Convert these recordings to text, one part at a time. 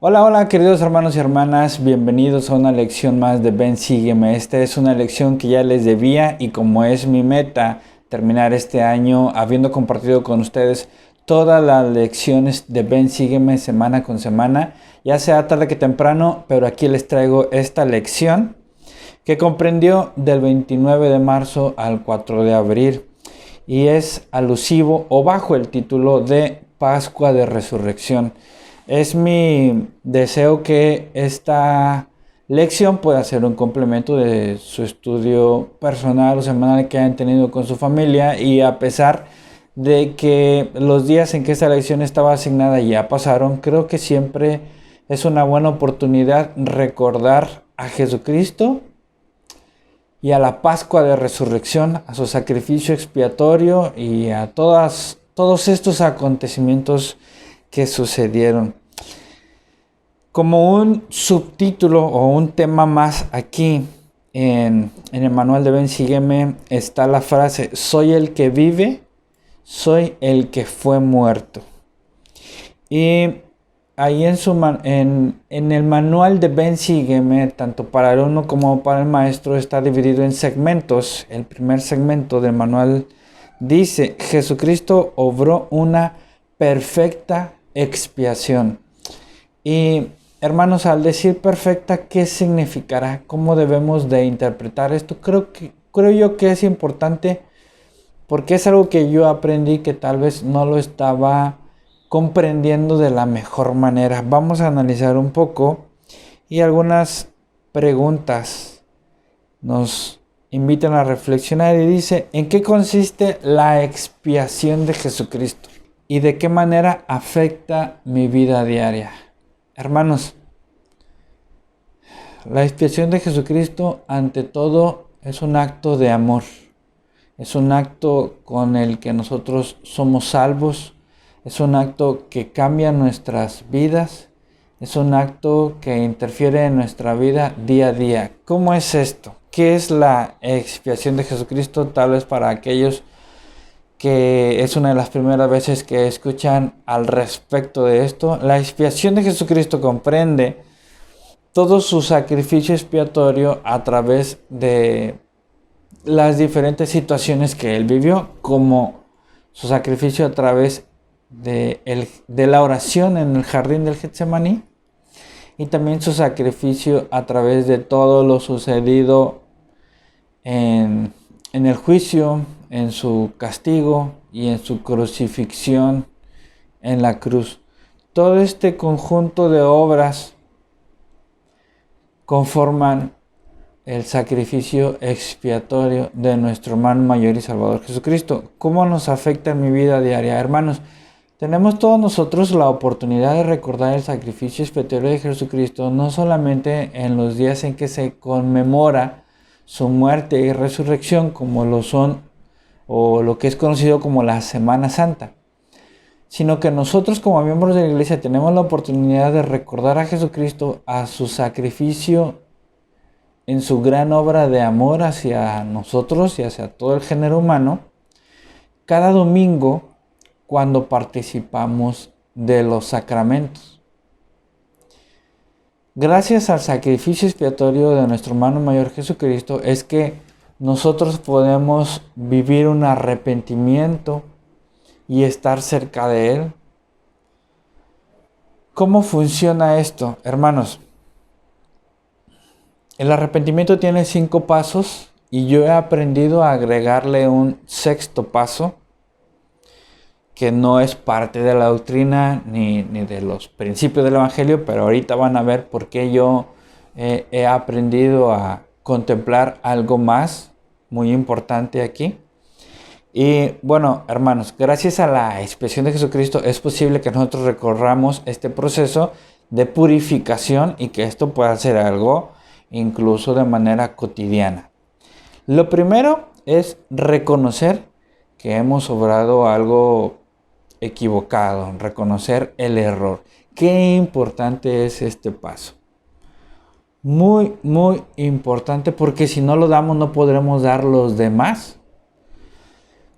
Hola, hola queridos hermanos y hermanas, bienvenidos a una lección más de Ven, Sígueme. Esta es una lección que ya les debía y como es mi meta terminar este año habiendo compartido con ustedes todas las lecciones de Ven, Sígueme semana con semana, ya sea tarde que temprano, pero aquí les traigo esta lección que comprendió del 29 de marzo al 4 de abril y es alusivo o bajo el título de Pascua de Resurrección. Es mi deseo que esta lección pueda ser un complemento de su estudio personal o semanal que hayan tenido con su familia, y a pesar de que los días en que esta lección estaba asignada ya pasaron, creo que siempre es una buena oportunidad recordar a Jesucristo y a la Pascua de Resurrección, a su sacrificio expiatorio y a todos estos acontecimientos que sucedieron. Como un subtítulo o un tema más aquí en el manual de Ven, Sígueme está la frase: soy el que vive, soy el que fue muerto. Y ahí en el manual de Ven, Sígueme, tanto para el alumno como para el maestro, está dividido en segmentos. El primer segmento del manual dice: Jesucristo obró una perfecta expiación. Y hermanos, al decir perfecta, ¿qué significará? ¿Cómo debemos de interpretar esto? Creo yo que es importante porque es algo que yo aprendí que tal vez no lo estaba comprendiendo de la mejor manera. Vamos a analizar un poco y algunas preguntas nos invitan a reflexionar, y dice: ¿en qué consiste la expiación de Jesucristo? ¿Y de qué manera afecta mi vida diaria? Hermanos, la expiación de Jesucristo ante todo es un acto de amor. Es un acto con el que nosotros somos salvos. Es un acto que cambia nuestras vidas. Es un acto que interfiere en nuestra vida día a día. ¿Cómo es esto? ¿Qué es la expiación de Jesucristo? Tal vez para aquellos que es una de las primeras veces que escuchan al respecto de esto. La expiación de Jesucristo comprende todo su sacrificio expiatorio a través de las diferentes situaciones que él vivió, como su sacrificio a través de la oración en el jardín del Getsemaní, y también su sacrificio a través de todo lo sucedido en el juicio, en su castigo y en su crucifixión en la cruz. Todo este conjunto de obras conforman el sacrificio expiatorio de nuestro hermano mayor y salvador Jesucristo. ¿Cómo nos afecta en mi vida diaria? Hermanos, tenemos todos nosotros la oportunidad de recordar el sacrificio expiatorio de Jesucristo, no solamente en los días en que se conmemora su muerte y resurrección, como lo son o lo que es conocido como la Semana Santa, sino que nosotros como miembros de la iglesia tenemos la oportunidad de recordar a Jesucristo, a su sacrificio en su gran obra de amor hacia nosotros y hacia todo el género humano, cada domingo cuando participamos de los sacramentos. Gracias al sacrificio expiatorio de nuestro hermano mayor Jesucristo es que nosotros podemos vivir un arrepentimiento y estar cerca de Él. ¿Cómo funciona esto, hermanos? El arrepentimiento tiene 5 pasos y yo he aprendido a agregarle un 6º paso que no es parte de la doctrina ni de los principios del Evangelio, pero ahorita van a ver por qué yo he aprendido a contemplar algo más muy importante aquí. Y bueno, hermanos, gracias a la expiación de Jesucristo es posible que nosotros recorramos este proceso de purificación y que esto pueda ser algo incluso de manera cotidiana. Lo primero es reconocer que hemos obrado algo equivocado, reconocer el error. Qué importante es este paso. Muy, muy importante, porque si no lo damos no podremos dar los demás.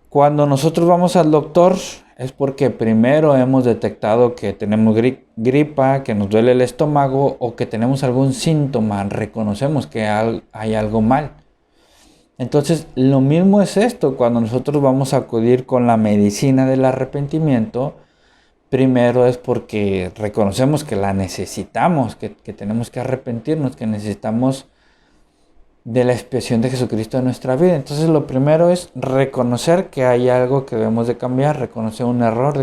Cuando nosotros vamos al doctor, es porque primero hemos detectado que tenemos gripa, que nos duele el estómago o que tenemos algún síntoma, reconocemos que hay algo mal. Entonces, lo mismo es esto, cuando nosotros vamos a acudir con la medicina del arrepentimiento, primero es porque reconocemos que la necesitamos, que tenemos que arrepentirnos, que necesitamos de la expiación de Jesucristo en nuestra vida. Entonces lo primero es reconocer que hay algo que debemos de cambiar, reconocer un error,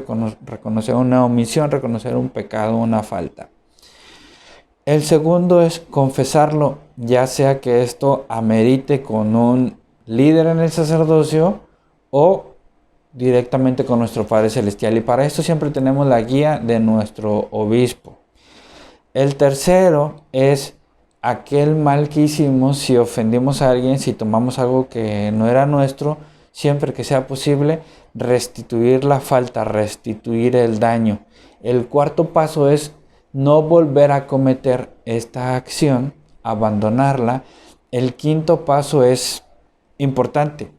reconocer una omisión, reconocer un pecado, una falta. El segundo es confesarlo, ya sea que esto amerite con un líder en el sacerdocio o directamente con nuestro Padre Celestial. Y para esto siempre tenemos la guía de nuestro obispo. El tercero es aquel mal que hicimos, si ofendimos a alguien, si tomamos algo que no era nuestro, siempre que sea posible, restituir la falta, restituir el daño. El cuarto paso es no volver a cometer esta acción, abandonarla. El quinto paso es importante.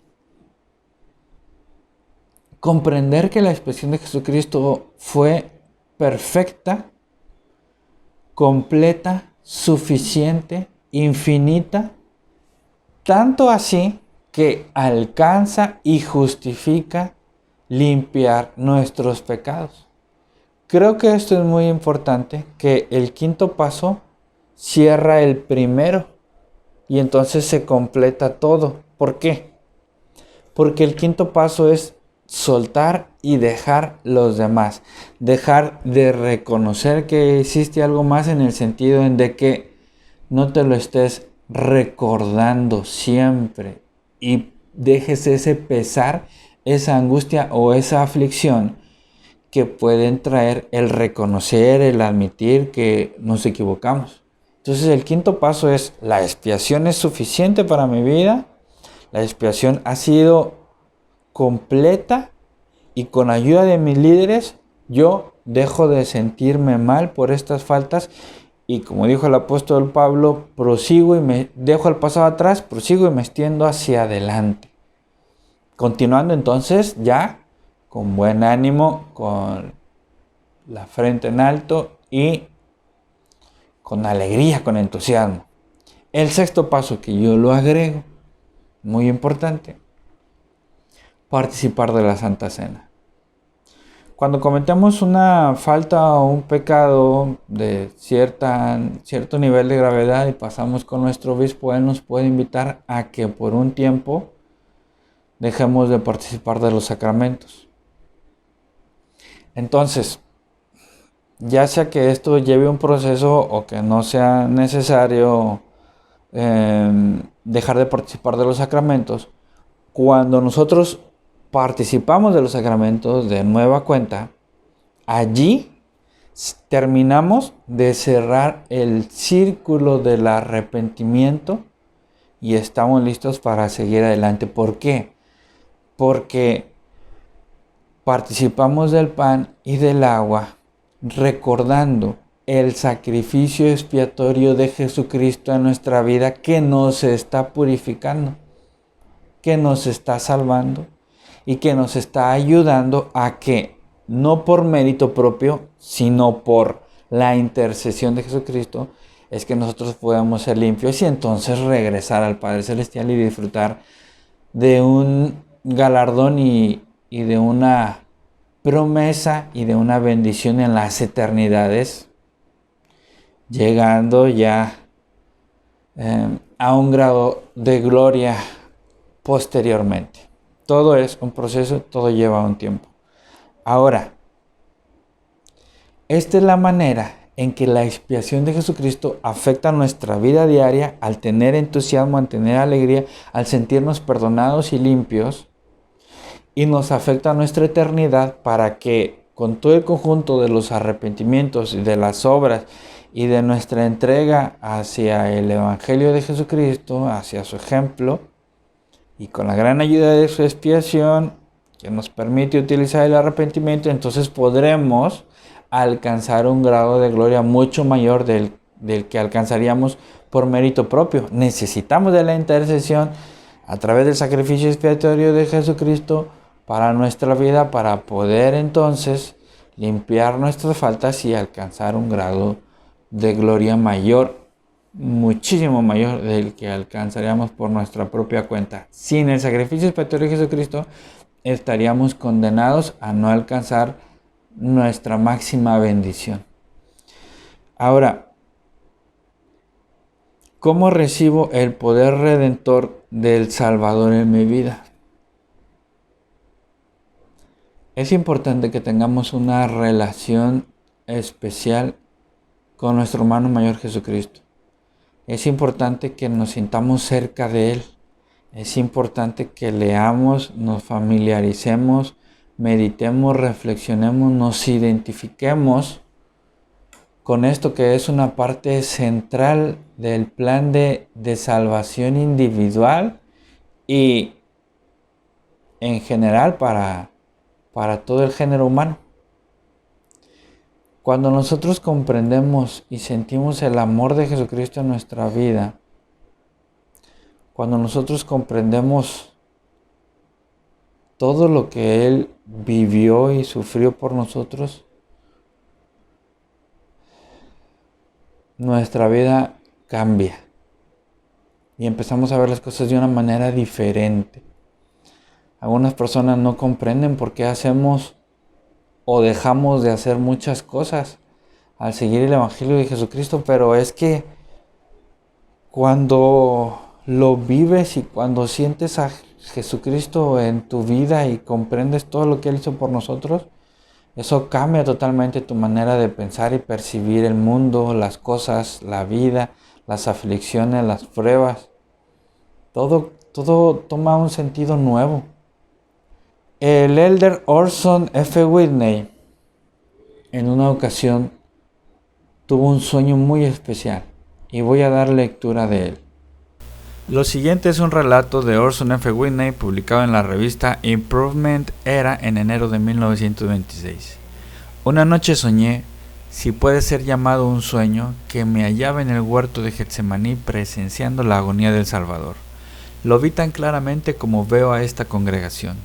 Comprender que la expiación de Jesucristo fue perfecta, completa, suficiente, infinita, tanto así que alcanza y justifica limpiar nuestros pecados. Creo que esto es muy importante, que el quinto paso cierra el primero y entonces se completa todo. ¿Por qué? Porque el quinto paso es soltar y dejar los demás. Dejar de reconocer que existe algo más, en el sentido en de que no te lo estés recordando siempre y dejes ese pesar, esa angustia o esa aflicción que pueden traer el reconocer, el admitir que nos equivocamos. Entonces el quinto paso es: la expiación es suficiente para mi vida, la expiación ha sido completa y con ayuda de mis líderes yo dejo de sentirme mal por estas faltas y, como dijo el apóstol Pablo, prosigo y me dejo el pasado atrás, prosigo y me extiendo hacia adelante. Continuando entonces ya con buen ánimo, con la frente en alto y con alegría, con entusiasmo. El sexto paso que yo lo agrego, muy importante: participar de la Santa Cena. Cuando cometemos una falta o un pecado de cierto nivel de gravedad y pasamos con nuestro obispo, él nos puede invitar a que por un tiempo dejemos de participar de los sacramentos. Entonces, ya sea que esto lleve un proceso o que no sea necesario dejar de participar de los sacramentos, cuando nosotros participamos de los sacramentos de nueva cuenta, allí terminamos de cerrar el círculo del arrepentimiento y estamos listos para seguir adelante. ¿Por qué? Porque participamos del pan y del agua recordando el sacrificio expiatorio de Jesucristo en nuestra vida, que nos está purificando, que nos está salvando y que nos está ayudando a que, no por mérito propio, sino por la intercesión de Jesucristo, es que nosotros podamos ser limpios y entonces regresar al Padre Celestial y disfrutar de un galardón y de una promesa y de una bendición en las eternidades, llegando ya a un grado de gloria posteriormente. Todo es un proceso, todo lleva un tiempo. Ahora, esta es la manera en que la expiación de Jesucristo afecta nuestra vida diaria, al tener entusiasmo, al tener alegría, al sentirnos perdonados y limpios, y nos afecta nuestra eternidad, para que con todo el conjunto de los arrepentimientos y de las obras y de nuestra entrega hacia el Evangelio de Jesucristo, hacia su ejemplo, y con la gran ayuda de su expiación que nos permite utilizar el arrepentimiento, entonces podremos alcanzar un grado de gloria mucho mayor del que alcanzaríamos por mérito propio. Necesitamos de la intercesión a través del sacrificio expiatorio de Jesucristo para nuestra vida, para poder entonces limpiar nuestras faltas y alcanzar un grado de gloria mayor, muchísimo mayor del que alcanzaríamos por nuestra propia cuenta. Sin el sacrificio expiatorio de Jesucristo, estaríamos condenados a no alcanzar nuestra máxima bendición. Ahora, ¿cómo recibo el poder redentor del Salvador en mi vida? Es importante que tengamos una relación especial con nuestro hermano mayor Jesucristo. Es importante que nos sintamos cerca de Él. Es importante que leamos, nos familiaricemos, meditemos, reflexionemos, nos identifiquemos con esto que es una parte central del plan de salvación individual y en general para todo el género humano. Cuando nosotros comprendemos y sentimos el amor de Jesucristo en nuestra vida, cuando nosotros comprendemos todo lo que Él vivió y sufrió por nosotros, nuestra vida cambia y empezamos a ver las cosas de una manera diferente. Algunas personas no comprenden por qué hacemos o dejamos de hacer muchas cosas al seguir el Evangelio de Jesucristo, pero es que cuando lo vives y cuando sientes a Jesucristo en tu vida y comprendes todo lo que Él hizo por nosotros, eso cambia totalmente tu manera de pensar y percibir el mundo, las cosas, la vida, las aflicciones, las pruebas. Todo toma un sentido nuevo. El elder Orson F. Whitney en una ocasión tuvo un sueño muy especial y voy a dar lectura de él. Lo siguiente es un relato de Orson F. Whitney publicado en la revista Improvement Era en enero de 1926. Una noche soñé, si puede ser llamado un sueño, que me hallaba en el huerto de Getsemaní presenciando la agonía del Salvador. Lo vi tan claramente como veo a esta congregación.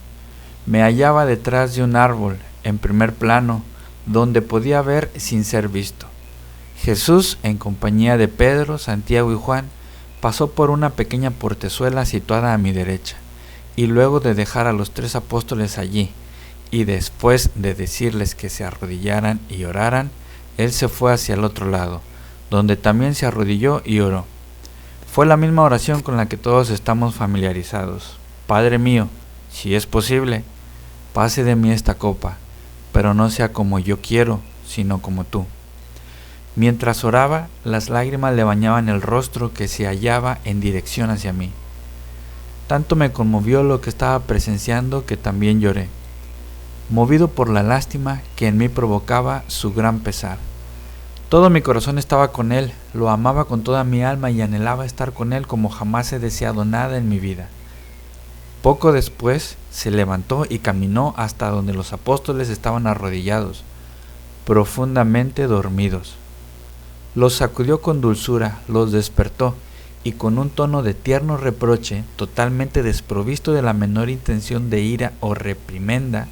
Me hallaba detrás de un árbol, en primer plano, donde podía ver sin ser visto. Jesús, en compañía de Pedro, Santiago y Juan, pasó por una pequeña portezuela situada a mi derecha, y luego de dejar a los 3 apóstoles allí, y después de decirles que se arrodillaran y oraran, él se fue hacia el otro lado, donde también se arrodilló y oró. Fue la misma oración con la que todos estamos familiarizados. Padre mío, si es posible, pase de mí esta copa, pero no sea como yo quiero, sino como tú. Mientras oraba, las lágrimas le bañaban el rostro que se hallaba en dirección hacia mí. Tanto me conmovió lo que estaba presenciando que también lloré, movido por la lástima que en mí provocaba su gran pesar. Todo mi corazón estaba con él, lo amaba con toda mi alma y anhelaba estar con él como jamás he deseado nada en mi vida. Poco después se levantó y caminó hasta donde los apóstoles estaban arrodillados, profundamente dormidos. Los sacudió con dulzura, los despertó y con un tono de tierno reproche, totalmente desprovisto de la menor intención de ira o reprimenda,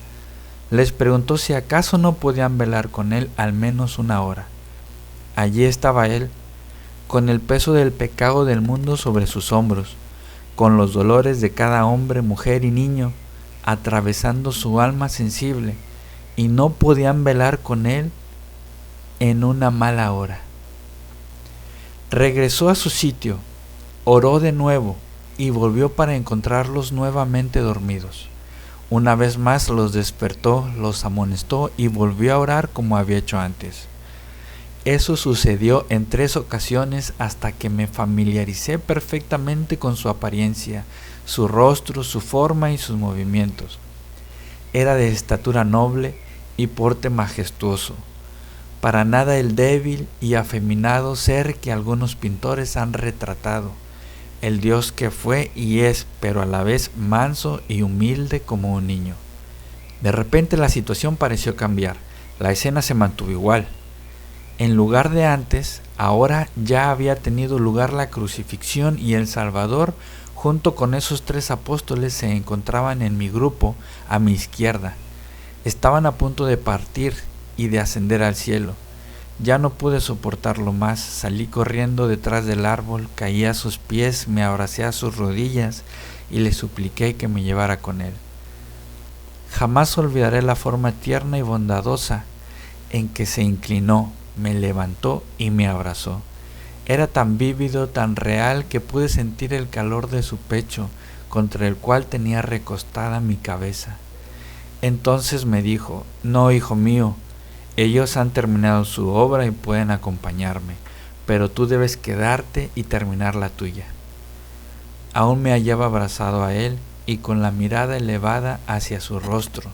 les preguntó si acaso no podían velar con él al menos una hora. Allí estaba él, con el peso del pecado del mundo sobre sus hombros, con los dolores de cada hombre, mujer y niño, atravesando su alma sensible, y no podían velar con él en una mala hora. Regresó a su sitio, oró de nuevo y volvió para encontrarlos nuevamente dormidos. Una vez más los despertó, los amonestó y volvió a orar como había hecho antes. Eso sucedió en 3 ocasiones hasta que me familiaricé perfectamente con su apariencia, su rostro, su forma y sus movimientos. Era de estatura noble y porte majestuoso, para nada el débil y afeminado ser que algunos pintores han retratado, el Dios que fue y es, pero a la vez manso y humilde como un niño. De repente la situación pareció cambiar, la escena se mantuvo igual. En lugar de antes, ahora ya había tenido lugar la crucifixión y el Salvador, junto con esos 3 apóstoles se encontraban en mi grupo a mi izquierda. Estaban a punto de partir y de ascender al cielo. Ya no pude soportarlo más, salí corriendo detrás del árbol, caí a sus pies, me abracé a sus rodillas y le supliqué que me llevara con él. Jamás olvidaré la forma tierna y bondadosa en que se inclinó, me levantó y me abrazó. Era tan vívido, tan real, que pude sentir el calor de su pecho, contra el cual tenía recostada mi cabeza. Entonces me dijo: no, hijo mío, ellos han terminado su obra y pueden acompañarme, pero tú debes quedarte y terminar la tuya. Aún me hallaba abrazado a él y con la mirada elevada hacia su rostro,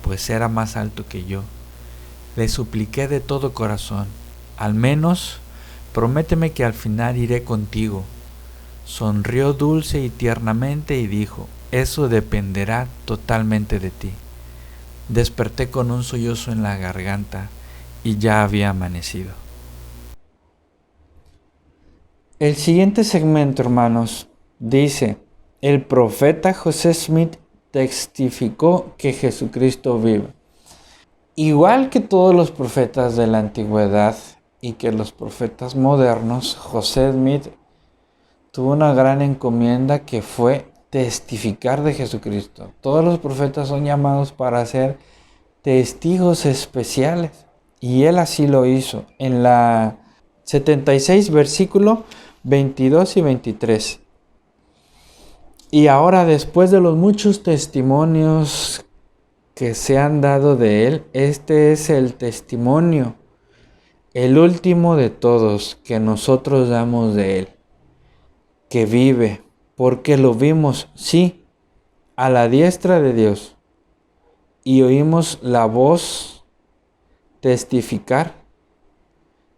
pues era más alto que yo. Le supliqué de todo corazón: al menos prométeme que al final iré contigo. Sonrió dulce y tiernamente y dijo: eso dependerá totalmente de ti. Desperté con un sollozo en la garganta y ya había amanecido. El siguiente segmento, hermanos, dice: el profeta José Smith testificó que Jesucristo vive. Igual que todos los profetas de la antigüedad y que los profetas modernos, José Smith tuvo una gran encomienda que fue testificar de Jesucristo. Todos los profetas son llamados para ser testigos especiales y él así lo hizo en la 76 versículo 22 y 23. Y ahora, después de los muchos testimonios que se han dado de él, este es el testimonio, el último de todos que nosotros damos de él, que vive, porque lo vimos, sí, a la diestra de Dios, y oímos la voz testificar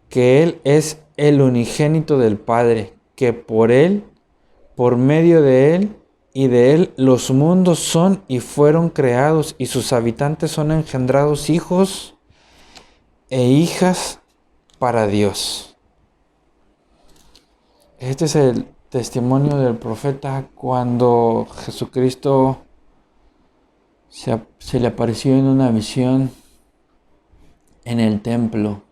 que Él es el unigénito del Padre, que por Él, por medio de Él y de Él los mundos son y fueron creados, y sus habitantes son engendrados hijos e hijas para Dios. Este es el testimonio del profeta cuando Jesucristo se le apareció en una visión en el templo.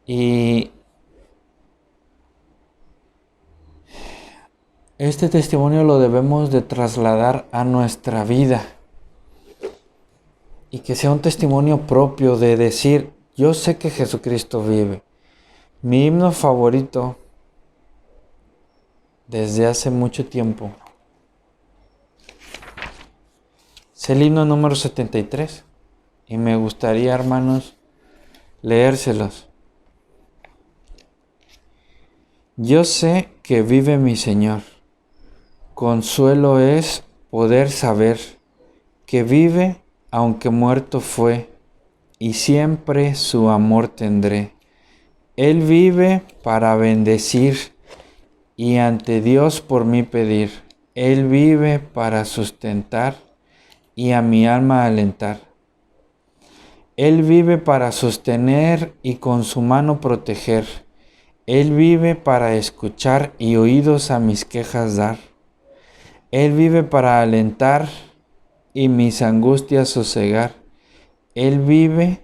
Y este testimonio lo debemos de trasladar a nuestra vida. Y que sea un testimonio propio de decir: yo sé que Jesucristo vive. Mi himno favorito desde hace mucho tiempo es el himno número 73. Y me gustaría, hermanos, leérselos. Yo sé que vive mi Señor. Consuelo es poder saber que vive aunque muerto fue, y siempre su amor tendré. Él vive para bendecir y ante Dios por mí pedir. Él vive para sustentar y a mi alma alentar. Él vive para sostener y con su mano proteger. Él vive para escuchar y oídos a mis quejas dar. Él vive para alentar y mis angustias sosegar. Él vive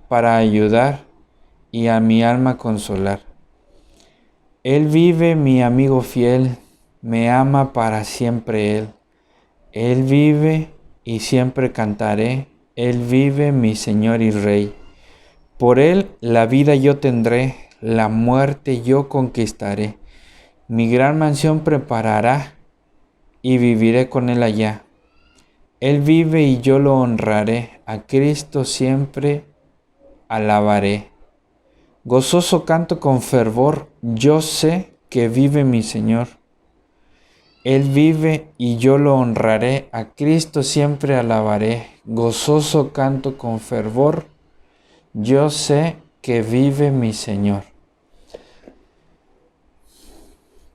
para ayudar y a mi alma consolar. Él vive, mi amigo fiel, me ama para siempre Él. Él vive y siempre cantaré. Él vive, mi Señor y Rey. Por Él la vida yo tendré, la muerte yo conquistaré. Mi gran mansión preparará y viviré con Él allá. Él vive y yo lo honraré, a Cristo siempre alabaré. Gozoso canto con fervor, yo sé que vive mi Señor. Él vive y yo lo honraré, a Cristo siempre alabaré. Gozoso canto con fervor, yo sé que vive mi Señor.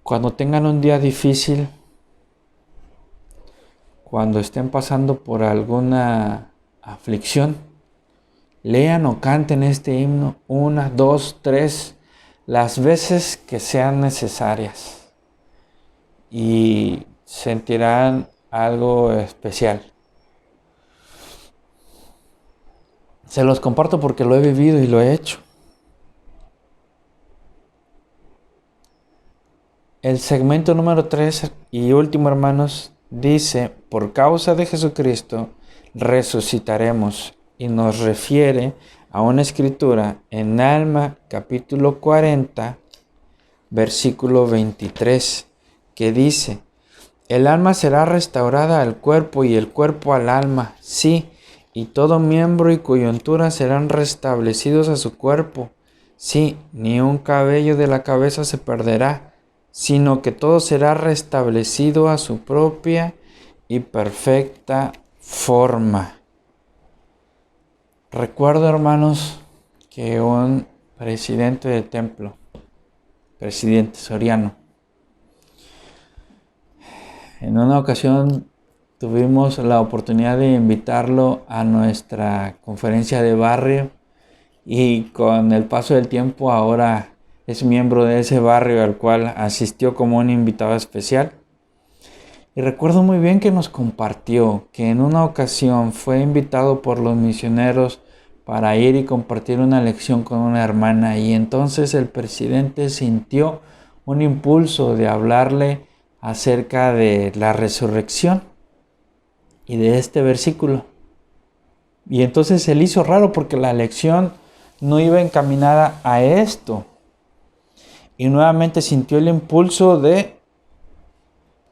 Cuando tengan un día difícil, cuando estén pasando por alguna aflicción, lean o canten este himno 1, 2, 3, las veces que sean necesarias. y sentirán algo especial. Se los comparto porque lo he vivido y lo he hecho. El segmento número 3 y último, hermanos, dice: por causa de Jesucristo resucitaremos, y nos refiere a una escritura en Alma capítulo 40, versículo 23, que dice: el alma será restaurada al cuerpo y el cuerpo al alma, sí, y todo miembro y coyuntura serán restablecidos a su cuerpo. Sí, ni un cabello de la cabeza se perderá, sino que todo será restablecido a su propia y perfecta forma. Recuerdo, hermanos, que un presidente del templo, presidente Soriano, en una ocasión tuvimos la oportunidad de invitarlo a nuestra conferencia de barrio, y con el paso del tiempo ahora es miembro de ese barrio al cual asistió como un invitado especial. Y recuerdo muy bien que nos compartió que en una ocasión fue invitado por los misioneros para ir y compartir una lección con una hermana, y entonces el presidente sintió un impulso de hablarle acerca de la resurrección y de este versículo. Y entonces se le hizo raro porque la lección no iba encaminada a esto. Y nuevamente sintió el impulso de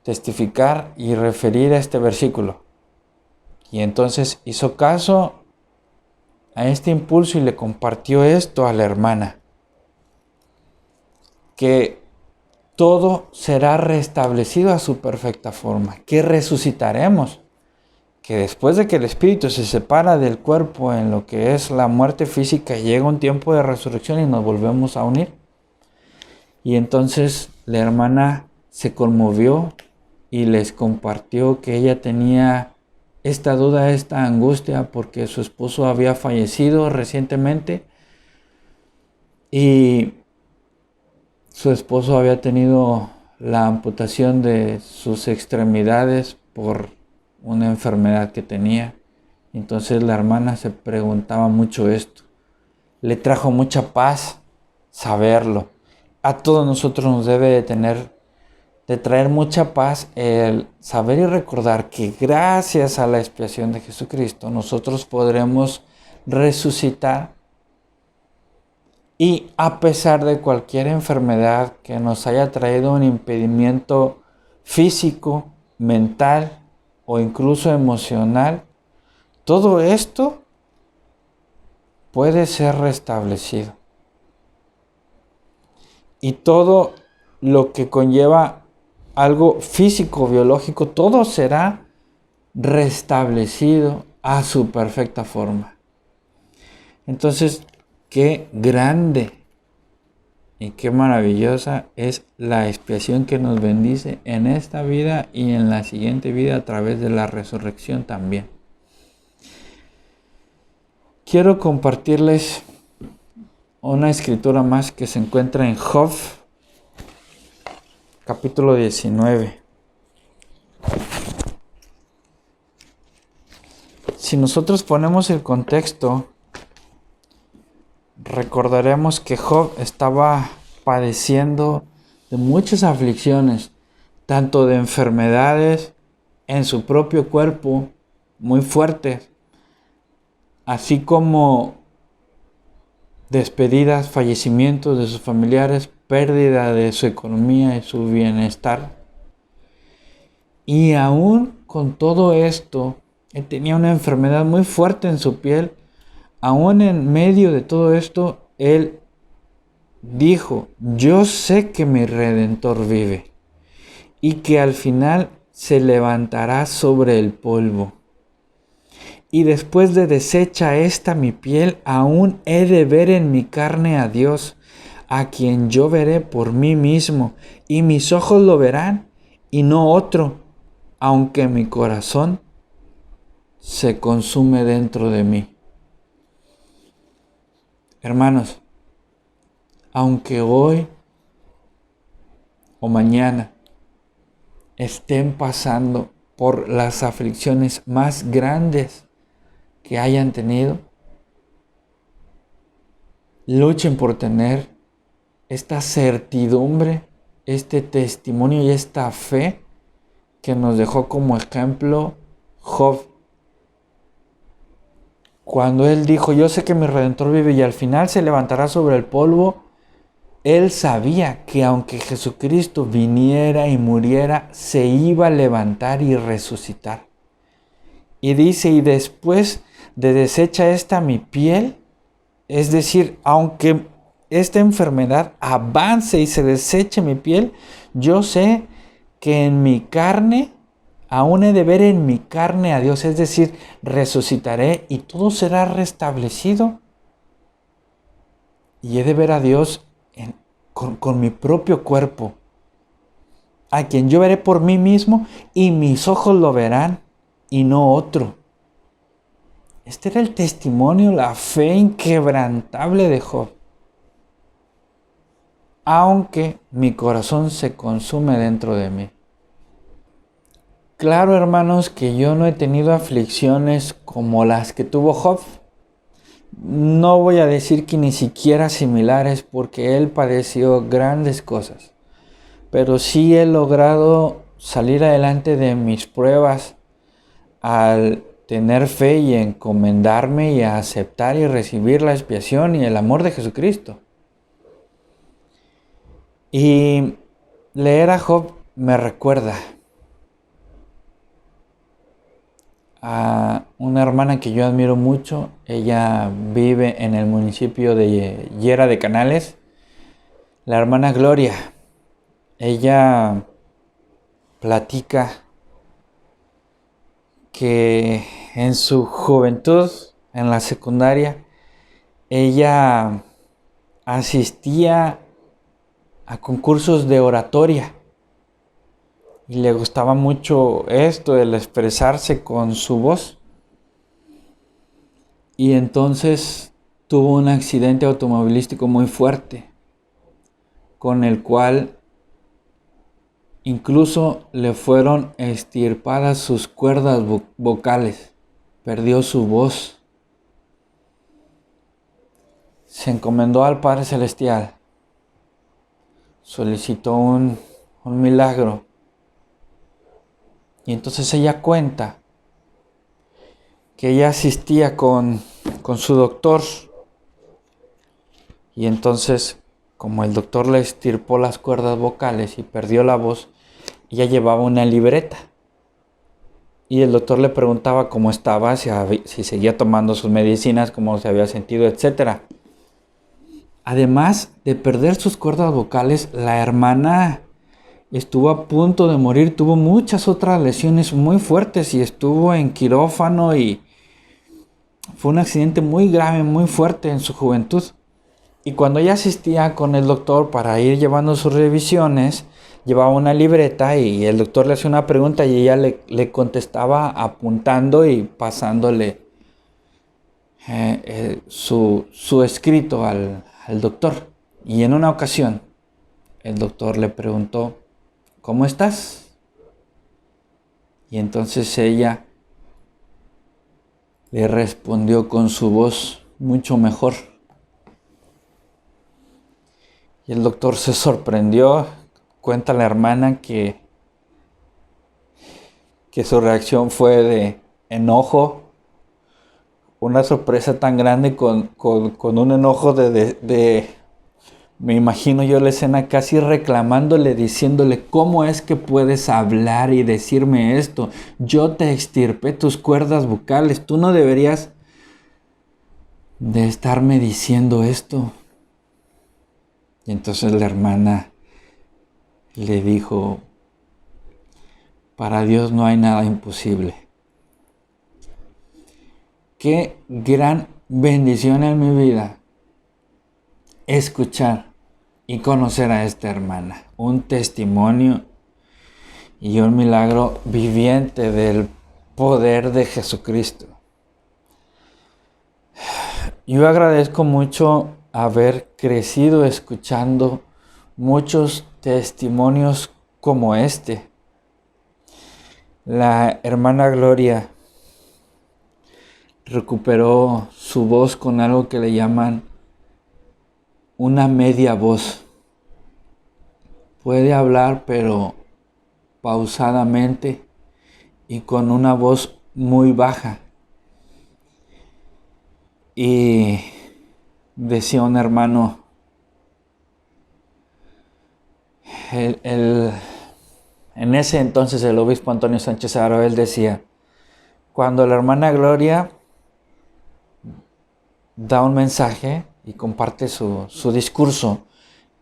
testificar y referir a este versículo. Y entonces hizo caso a este impulso y le compartió esto a la hermana: que todo será restablecido a su perfecta forma, que resucitaremos, que después de que el espíritu se separa del cuerpo en lo que es la muerte física, llega un tiempo de resurrección y nos volvemos a unir. Y entonces la hermana se conmovió y les compartió que ella tenía esta duda, esta angustia, porque su esposo había fallecido recientemente y su esposo había tenido la amputación de sus extremidades por una enfermedad que tenía. Entonces la hermana se preguntaba mucho esto. Le trajo mucha paz saberlo. A todos nosotros nos debe de traer mucha paz el saber y recordar que gracias a la expiación de Jesucristo nosotros podremos resucitar, y a pesar de cualquier enfermedad que nos haya traído un impedimento físico, mental o incluso emocional, todo esto puede ser restablecido. Y todo lo que conlleva algo físico, biológico, todo será restablecido a su perfecta forma. Entonces, qué grande y qué maravillosa es la expiación que nos bendice en esta vida y en la siguiente vida a través de la resurrección también. Quiero compartirles una escritura más que se encuentra en Job, capítulo 19. Si nosotros ponemos el contexto, recordaremos que Job estaba padeciendo de muchas aflicciones, tanto de enfermedades en su propio cuerpo muy fuertes, así como despedidas, fallecimientos de sus familiares, pérdida de su economía y su bienestar. Y aún con todo esto, él tenía una enfermedad muy fuerte en su piel. Aún en medio de todo esto, él dijo: yo sé que mi Redentor vive y que al final se levantará sobre el polvo. Y después de deshecha esta mi piel, aún he de ver en mi carne a Dios, a quien yo veré por mí mismo, y mis ojos lo verán, y no otro, aunque mi corazón se consume dentro de mí. Hermanos, aunque hoy o mañana estén pasando por las aflicciones más grandes que hayan tenido, luchen por tener esta certidumbre, este testimonio y esta fe que nos dejó como ejemplo Job. Cuando él dijo, yo sé que mi Redentor vive y al final se levantará sobre el polvo, él sabía que aunque Jesucristo viniera y muriera, se iba a levantar y resucitar. Y dice, y después de deshecha esta mi piel, es decir, aunque esta enfermedad avance y se deseche mi piel, yo sé que en mi carne, aún he de ver en mi carne a Dios, es decir, resucitaré y todo será restablecido. Y he de ver a Dios con mi propio cuerpo, a quien yo veré por mí mismo y mis ojos lo verán y no otro. Este era el testimonio, la fe inquebrantable de Job. Aunque mi corazón se consume dentro de mí. Claro, hermanos, que yo no he tenido aflicciones como las que tuvo Job. No voy a decir que ni siquiera similares, porque él padeció grandes cosas. Pero sí he logrado salir adelante de mis pruebas al tener fe y encomendarme y a aceptar y recibir la expiación y el amor de Jesucristo. Y leer a Job me recuerda a una hermana que yo admiro mucho. Ella vive en el municipio de Llera de Canales, la hermana Gloria. Ella platica que en su juventud, en la secundaria, ella asistía a concursos de oratoria y le gustaba mucho esto, el expresarse con su voz. Y entonces tuvo un accidente automovilístico muy fuerte, con el cual incluso le fueron extirpadas sus cuerdas vocales. Perdió su voz. Se encomendó al Padre Celestial. Solicitó un milagro. Y entonces ella cuenta que ella asistía con su doctor. Y entonces, como el doctor le extirpó las cuerdas vocales y perdió la voz, ella llevaba una libreta. Y el doctor le preguntaba cómo estaba, si seguía tomando sus medicinas, cómo se había sentido, etc. Además de perder sus cuerdas vocales, la hermana estuvo a punto de morir, tuvo muchas otras lesiones muy fuertes y estuvo en quirófano y fue un accidente muy grave, muy fuerte en su juventud. Y cuando ella asistía con el doctor para ir llevando sus revisiones, llevaba una libreta y el doctor le hacía una pregunta y ella le contestaba apuntando y pasándole su escrito al doctor. Y en una ocasión el doctor le preguntó, ¿cómo estás? Y entonces ella le respondió con su voz mucho mejor. Y el doctor se sorprendió. Cuenta la hermana que su reacción fue de enojo. Una sorpresa tan grande con un enojo me imagino yo la escena casi reclamándole, diciéndole, ¿cómo es que puedes hablar y decirme esto? Yo te extirpé tus cuerdas vocales, tú no deberías de estarme diciendo esto. Y entonces la hermana le dijo, para Dios no hay nada imposible. Qué gran bendición en mi vida escuchar y conocer a esta hermana. Un testimonio y un milagro viviente del poder de Jesucristo. Yo agradezco mucho haber crecido escuchando muchos testimonios como este. La hermana Gloria recuperó su voz con algo que le llaman una media voz. Puede hablar, pero pausadamente y con una voz muy baja. Y decía un hermano, en ese entonces el obispo Antonio Sánchez Aro, él decía, cuando la hermana Gloria da un mensaje y comparte su discurso,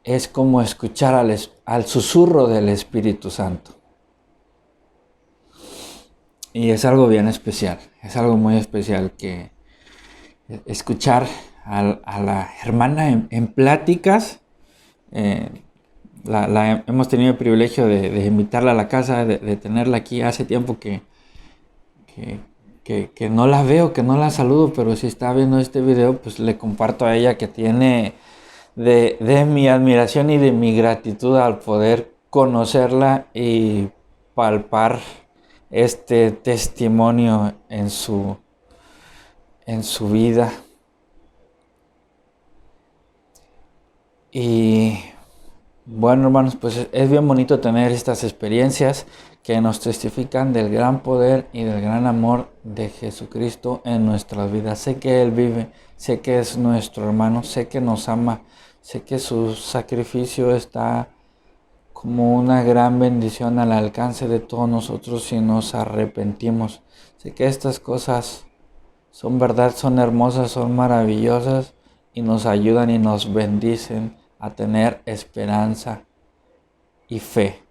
es como escuchar al susurro del Espíritu Santo. Y es algo bien especial, es algo muy especial que escuchar a la hermana en pláticas. Hemos tenido el privilegio de invitarla a la casa, de tenerla aquí. Hace tiempo que no la veo, que no la saludo, pero si está viendo este video, pues le comparto a ella que tiene de mi admiración y de mi gratitud al poder conocerla y palpar este testimonio en su vida. Y bueno, hermanos, pues es bien bonito tener estas experiencias que nos testifican del gran poder y del gran amor de Jesucristo en nuestras vidas. Sé que Él vive, sé que es nuestro hermano, sé que nos ama, sé que su sacrificio está como una gran bendición al alcance de todos nosotros si nos arrepentimos. Sé que estas cosas son verdad, son hermosas, son maravillosas y nos ayudan y nos bendicen a tener esperanza y fe.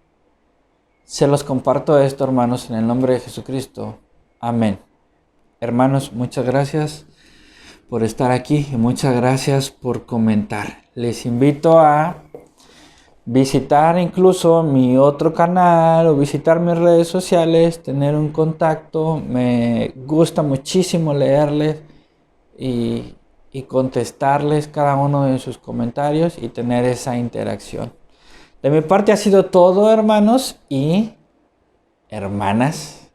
Se los comparto esto, hermanos, en el nombre de Jesucristo. Amén. Hermanos, muchas gracias por estar aquí y muchas gracias por comentar. Les invito a visitar incluso mi otro canal o visitar mis redes sociales, tener un contacto. Me gusta muchísimo leerles y contestarles cada uno de sus comentarios y tener esa interacción. De mi parte ha sido todo, hermanos y hermanas.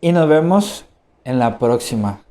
Y nos vemos en la próxima.